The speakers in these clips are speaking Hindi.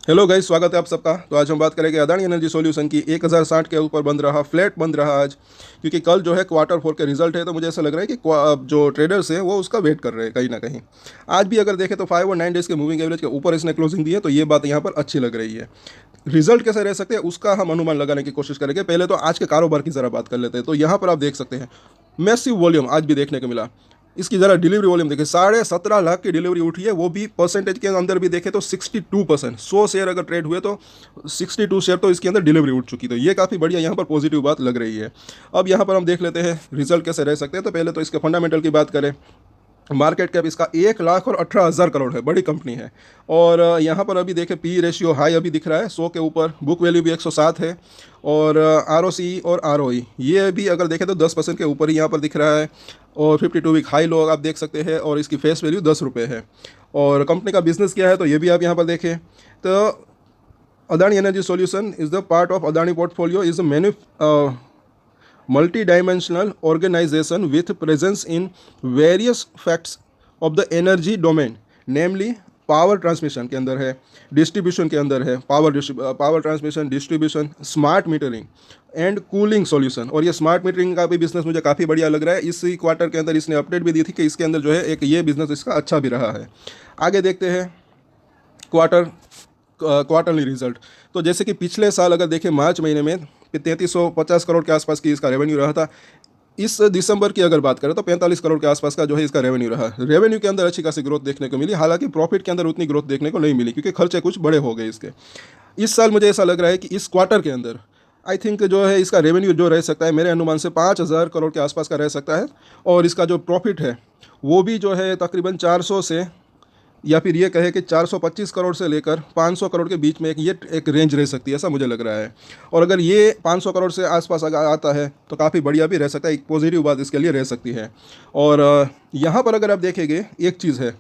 हेलो गाइस, स्वागत है आप सबका। तो आज हम बात करेंगे अदानी एनर्जी सॉल्यूशन की। 1060 के ऊपर बंद रहा, फ्लैट बंद रहा आज, क्योंकि कल जो है क्वार्टर फोर के रिजल्ट है। तो मुझे ऐसा लग रहा है कि जो ट्रेडर्स हैं वो उसका वेट कर रहे हैं कहीं ना कहीं। आज भी अगर देखें तो 5 और 9 डेज के मूविंग एवरेज के ऊपर इसने क्लोजिंग दी है, तो ये बात यहाँ पर अच्छी लग रही है। रिजल्ट कैसे रह सकते हैं उसका हम अनुमान लगाने की कोशिश करेंगे। पहले तो आज के कारोबार की ज़रा बात कर लेते हैं। तो यहाँ पर आप देख सकते हैं मैसिव वॉल्यूम आज भी देखने को मिला। इसकी ज़रा डिलीवरी वॉल्यूम देखिए, 17.5 लाख की डिलीवरी उठी है, वो भी परसेंटेज के अंदर भी देखें तो 62%। 100 शेयर अगर ट्रेड हुए तो 62 शेयर तो इसके अंदर डिलीवरी उठ चुकी। तो ये काफ़ी बढ़िया यहाँ पर पॉजिटिव बात लग रही है। अब यहाँ पर हम देख लेते हैं रिजल्ट कैसे रह सकते हैं। तो पहले तो इसके फंडामेंटल की बात करें, मार्केट कैप इसका 1,18,000 करोड़ है, बड़ी कंपनी है। और यहाँ पर अभी देखें पी रेशियो हाई अभी दिख रहा है 100 के ऊपर, बुक वैल्यू भी 107 है। और आर ओ सी और आर ओ ई ये भी अगर देखें तो 10% के ऊपर ही यहाँ पर दिख रहा है। और 52 वीक हाई लो आप देख सकते हैं। और इसकी फेस वैल्यू 10 रुपये है। और कंपनी का बिजनेस क्या है तो ये भी आप यहाँ पर देखें। तो Adani energy solution is the part of Adani portfolio, is a multi-dimensional organization with presence in various facts of the energy domain, namely power transmission के अंदर है, डिस्ट्रीब्यूशन के अंदर है, power transmission, distribution, smart metering and cooling solution. और ये स्मार्ट मीटरिंग का भी बिजनेस मुझे काफ़ी बढ़िया लग रहा है। इसी क्वार्टर के अंदर इसने अपडेट भी दी थी कि इसके अंदर जो है एक ये बिजनेस इसका अच्छा भी रहा है। आगे देखते हैं क्वार्टरली रिजल्ट। तो जैसे कि पिछले साल अगर देखें मार्च महीने में 3350 करोड़ के आसपास की इसका रेवेन्यू रहा था। इस दिसंबर की अगर बात करें तो 45 करोड़ के आसपास का जो है इसका रेवेन्यू रहा। रेवेन्यू के अंदर अच्छी खासी ग्रोथ देखने को मिली, हालांकि प्रॉफिट के अंदर उतनी ग्रोथ देखने को नहीं मिली क्योंकि खर्चे कुछ बड़े हो गए इसके। इस साल मुझे ऐसा लग रहा है कि इस क्वार्टर के अंदर आई थिंक जो है इसका रेवेन्यू जो रह सकता है मेरे अनुमान से 5,000 करोड़ के आसपास का रह सकता है। और इसका जो प्रॉफिट है वो भी जो है तकरीबन 400 से, या फिर ये कहे कि 425 करोड़ से लेकर 500 करोड़ के बीच में एक रेंज रह सकती है, ऐसा मुझे लग रहा है। और अगर ये 500 करोड़ से आसपास अगर आता है तो काफ़ी बढ़िया भी रह सकता है, एक पॉजिटिव बात इसके लिए रह सकती है। और यहाँ पर अगर आप देखेंगे एक चीज़ है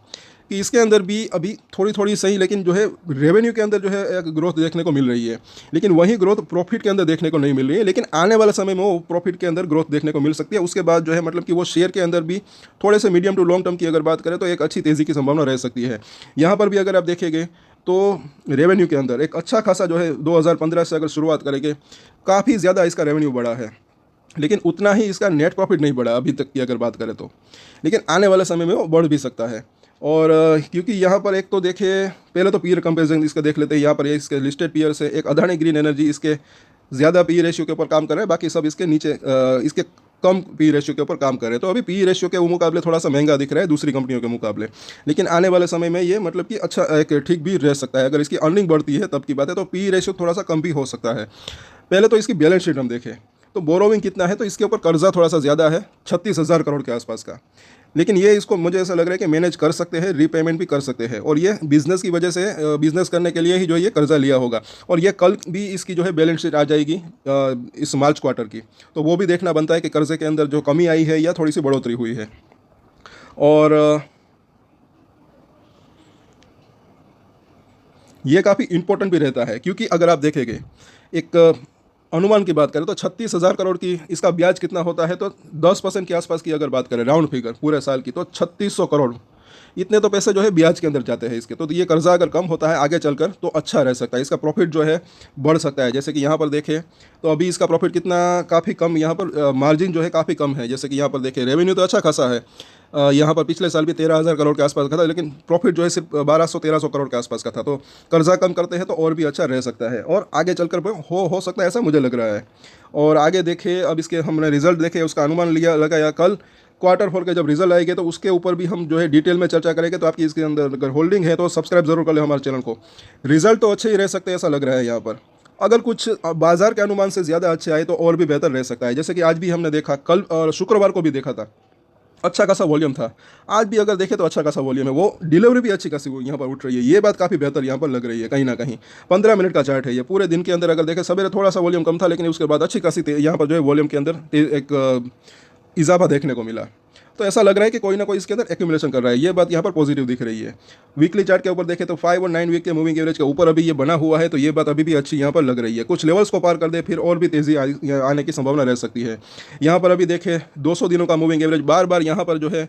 कि इसके अंदर भी अभी थोड़ी थोड़ी सही, लेकिन जो है रेवेन्यू के अंदर जो है एक ग्रोथ देखने को मिल रही है, लेकिन वही ग्रोथ प्रॉफिट के अंदर देखने को नहीं मिल रही है। लेकिन आने वाले समय में वो प्रॉफिट के अंदर ग्रोथ देखने को मिल सकती है। उसके बाद जो है मतलब कि वो शेयर के अंदर भी थोड़े से मीडियम टू लॉन्ग टर्म की अगर बात करें तो एक अच्छी तेज़ी की संभावना रह सकती है। यहाँ पर भी अगर आप देखेंगे तो रेवेन्यू के अंदर एक अच्छा खासा जो है 2015 से अगर शुरुआत करेंगे काफ़ी ज़्यादा इसका रेवेन्यू बढ़ा है, लेकिन उतना ही इसका नेट प्रॉफिट नहीं बढ़ा अभी तक की अगर बात करें तो। लेकिन आने वाले समय में वो बढ़ भी सकता है। और क्योंकि यहाँ पर एक तो देखिए पहले तो पीयर कंपेरिजन इसका देख लेते हैं। यहाँ पर ये इसके लिस्टेड पीयर से एक अदानी ग्रीन एनर्जी इसके ज़्यादा पी रेशियो के ऊपर काम कर रहे हैं, बाकी सब इसके नीचे इसके कम पी रेशियो के ऊपर काम कर रहे हैं। तो अभी पी रेशियो के मुकाबले थोड़ा सा महंगा दिख रहा है दूसरी कंपनियों के मुकाबले, लेकिन आने वाले समय में ये मतलब कि अच्छा एक ठीक भी रह सकता है। अगर इसकी अर्निंग बढ़ती है तब की बात है, तो पी रेशियो थोड़ा सा कम भी हो सकता है। पहले तो इसकी बैलेंस शीट हम देखें तो बोरोविंग कितना है, तो इसके ऊपर कर्जा थोड़ा सा ज़्यादा है 36,000 करोड़ के आसपास का। लेकिन ये इसको मुझे ऐसा लग रहा है कि मैनेज कर सकते हैं, रीपेमेंट भी कर सकते हैं। और ये बिज़नेस की वजह से, बिज़नेस करने के लिए ही जो ये कर्जा लिया होगा। और ये कल भी इसकी जो है बैलेंस शीट आ जाएगी इस मार्च क्वार्टर की, तो वो भी देखना बनता है कि कर्जे के अंदर जो कमी आई है या थोड़ी सी बढ़ोतरी हुई है। और ये काफ़ी इंपॉर्टेंट भी रहता है, क्योंकि अगर आप देखेंगे एक अनुमान की बात करें तो 36,000 करोड़ की इसका ब्याज कितना होता है, तो 10% के आसपास की अगर बात करें राउंड फिगर पूरे साल की, तो 3600 करोड़ इतने तो पैसे जो है ब्याज के अंदर जाते हैं इसके। तो ये कर्जा अगर कम होता है आगे चलकर तो अच्छा रह सकता है, इसका प्रॉफिट जो है बढ़ सकता है। जैसे कि यहाँ पर देखें तो अभी इसका प्रॉफिट कितना काफ़ी कम, यहाँ पर मार्जिन जो है काफ़ी कम है। जैसे कि यहाँ पर देखें रेवेन्यू तो अच्छा खासा है, यहाँ पर पिछले साल भी 13,000 करोड़ के आसपास का था, लेकिन प्रॉफिट जो है सिर्फ 1200-1300 करोड़ के आसपास का था। तो कर्जा कम करते हैं तो और भी अच्छा रह सकता है, और आगे चलकर हो सकता है, ऐसा मुझे लग रहा है। और आगे देखे, अब इसके हमने रिजल्ट देखे, उसका अनुमान लगाया। कल क्वार्टर फोर के जब रिजल्ट आएंगे तो उसके ऊपर भी हम जो है डिटेल में चर्चा करेंगे। तो आपकी इसके अंदर अगर होल्डिंग है तो सब्सक्राइब जरूर कर ले हमारे चैनल को। रिजल्ट तो अच्छे ही रह सकते हैं ऐसा लग रहा है यहाँ पर। अगर कुछ बाजार के अनुमान से ज़्यादा अच्छे आए तो और भी बेहतर रह सकता है। जैसे कि आज भी हमने देखा, कल और शुक्रवार को भी देखा था, अच्छा खासा वॉल्यूम था। आज भी अगर देखें तो अच्छा खासा वॉल्यूम है, वो डिलीवरी भी अच्छी खासी यहाँ पर उठ रही है। ये बात काफ़ी बेहतर यहाँ पर लग रही है कहीं ना कहीं। 15 मिनट का चार्ट है ये। पूरे दिन के अंदर अगर देखें सवेरे थोड़ा सा वॉल्यूम कम था, लेकिन उसके बाद अच्छी खासी यहाँ पर जो है वॉल्यूम के अंदर एक इजाफा देखने को मिला। तो ऐसा लग रहा है कि कोई ना कोई इसके अंदर एक्यूमुलेशन कर रहा है। ये बात यहाँ पर पॉजिटिव दिख रही है। वीकली चार्ट के ऊपर देखें तो 5 और 9 वीक के मूविंग एवरेज के ऊपर अभी ये बना हुआ है, तो ये बात अभी भी अच्छी यहाँ पर लग रही है। कुछ लेवल्स को पार कर दे फिर और भी तेज़ी आने की संभावना रह सकती है। यहाँ पर अभी देखें 200 दिनों का मूविंग एवरेज बार बार यहाँ पर जो है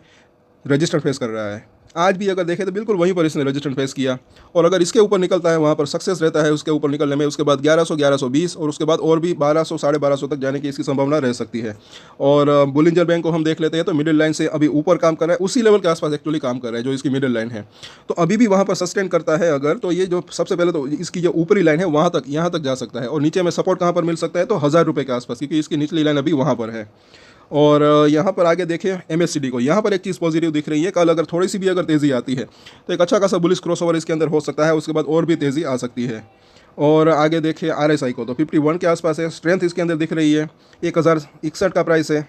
रजिस्टर फेस कर रहा है। आज भी अगर देखें तो बिल्कुल वहीं पर इसने रजिस्ट्रेशन फेस किया, और अगर इसके ऊपर निकलता है वहाँ पर सक्सेस रहता है उसके ऊपर निकलने में, उसके बाद 1100, 1120 और उसके बाद और भी 1200, 1250 तक जाने की इसकी संभावना रह सकती है। और बुलिंजर बैंक को हम देख लेते हैं तो मिडिल लाइन से अभी ऊपर काम कर रहा है, उसी लेवल के आसपास एक्चुअली काम कर रहा है जो इसकी मिडिल लाइन है। तो अभी भी वहाँ पर सस्टेन करता है अगर, तो ये जो सबसे पहले तो इसकी जो ऊपरी लाइन है वहाँ तक, यहाँ तक जा सकता है, और नीचे में सपोर्ट कहाँ पर मिल सकता है तो 1000 रुपये के आसपास, क्योंकि इसकी निचली लाइन अभी वहाँ पर है। और यहाँ पर आगे देखिए MACD को, यहाँ पर एक चीज़ पॉजिटिव दिख रही है, कल अगर थोड़ी सी भी अगर तेज़ी आती है तो एक अच्छा खासा बुलिश क्रॉसओवर इसके अंदर हो सकता है, उसके बाद और भी तेज़ी आ सकती है। और आगे देखिए RSI को तो 51 के आसपास है, स्ट्रेंथ इसके अंदर दिख रही है, 1061 का प्राइस है।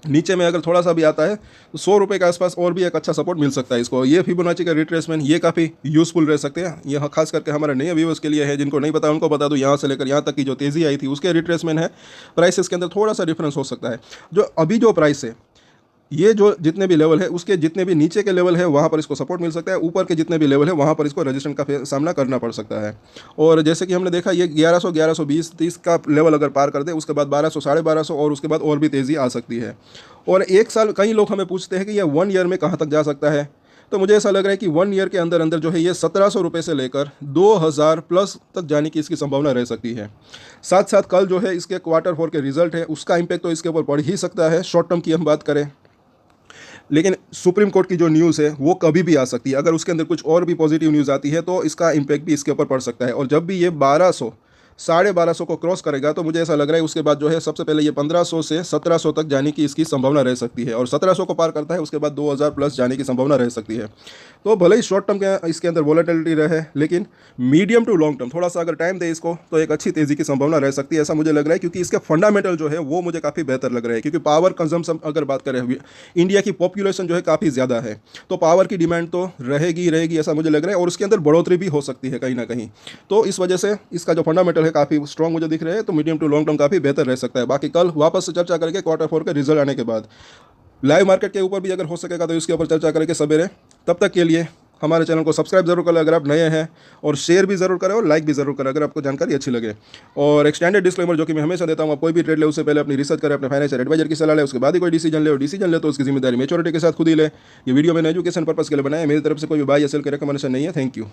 नीचे में अगर थोड़ा सा भी आता है तो 100 रुपये के आसपास और भी एक अच्छा सपोर्ट मिल सकता है इसको। ये फिबोनाची का रिट्रेसमेंट ये काफ़ी यूज़फुल रह सकते हैं, यह खास करके हमारे नए व्यूअर्स के लिए है, जिनको नहीं पता उनको बता दूँ। यहाँ से लेकर यहाँ तक की जो तेज़ी आई थी उसके रिट्रेसमेंट है, प्राइसेस के अंदर थोड़ा सा डिफरेंस हो सकता है। जो अभी जो प्राइस है, ये जो जितने भी लेवल है उसके जितने भी नीचे के लेवल है वहाँ पर इसको सपोर्ट मिल सकता है, ऊपर के जितने भी लेवल है वहाँ पर इसको रेजिस्टेंस का सामना करना पड़ सकता है। और जैसे कि हमने देखा ये 1100, 1120, 30 का लेवल अगर पार कर दे उसके बाद 1200, 1250 और उसके बाद और भी तेज़ी आ सकती है। और एक साल, कई लोग हमें पूछते हैं कि ये 1 ईयर में कहाँ तक जा सकता है, तो मुझे ऐसा लग रहा है कि 1 ईयर के अंदर अंदर जो है ये 1700 रुपये से लेकर 2000 प्लस तक जाने की इसकी संभावना रह सकती है। साथ साथ कल जो है इसके Q4 के रिजल्ट है, उसका इम्पैक्ट तो इसके ऊपर पड़ ही सकता है शॉर्ट टर्म की हम बात करें। लेकिन सुप्रीम कोर्ट की जो न्यूज़ है वो कभी भी आ सकती है, अगर उसके अंदर कुछ और भी पॉजिटिव न्यूज़ आती है तो इसका इम्पैक्ट भी इसके ऊपर पड़ सकता है। और जब भी ये 1200, 1250 को क्रॉस करेगा तो मुझे ऐसा लग रहा है उसके बाद जो है सबसे पहले ये 1500 से 1700 तक जाने की इसकी संभावना रह सकती है, और 1700 को पार करता है उसके बाद 2000 प्लस जाने की संभावना रह सकती है। तो भले ही शॉर्ट टर्म के इसके अंदर वॉलेटिलिटी रहे, लेकिन मीडियम टू लॉन्ग टर्म थोड़ा सा अगर टाइम दे इसको तो एक अच्छी तेज़ी की संभावना रह सकती है, ऐसा मुझे लग रहा है। क्योंकि इसके फंडामेंटल जो है वो मुझे काफ़ी बेहतर लग रहा है, क्योंकि पावर कंजम्पशन अगर बात करें, इंडिया की पॉपुलेशन जो है काफ़ी ज़्यादा है, तो पावर की डिमांड तो रहेगी रहेगी ऐसा मुझे लग रहा है, और उसके अंदर बढ़ोतरी भी हो सकती है कहीं ना कहीं। तो इस वजह से इसका जो फंडामेंटल है काफ़ी स्ट्रॉन्ग मुझे दिख रहे हैं, तो मीडियम टू लॉन्ग टर्म काफ़ी बेहतर रह सकता है। बाकी कल वापस से चर्चा करेंगे Q4 के रिजल्ट आने के बाद। लाइव मार्केट के ऊपर भी अगर हो सकेगा तो इसके ऊपर चर्चा करेंगे सवेरे। तब तक के लिए हमारे चैनल को सब्सक्राइब जरूर करें अगर आप नए हैं, और शेयर भी जरूर करें और लाइक भी जरूर करें अगर आपको जानकारी अच्छी लगे। और एक स्टैंडर्ड डिस्क्लेमर जो कि मैं हमेशा देता हूँ, आप कोई भी ट्रेड ले उससे पहले अपनी रिसर्च करें, अपने फाइनेंशियल एडवाइजर की सलाह ले, उसके बाद ही कोई डिसीजन ले, और डिसीजन ले तो उसकी जिम्मेदारी मैच्योरिटी के साथ खुद ही ले। ये वीडियो मैंने एजुकेशन पर्पस के लिए बनाया है, मेरी तरफ से कोई भी बाय या सेल की रिकमेंडेशन नहीं है। Thank you.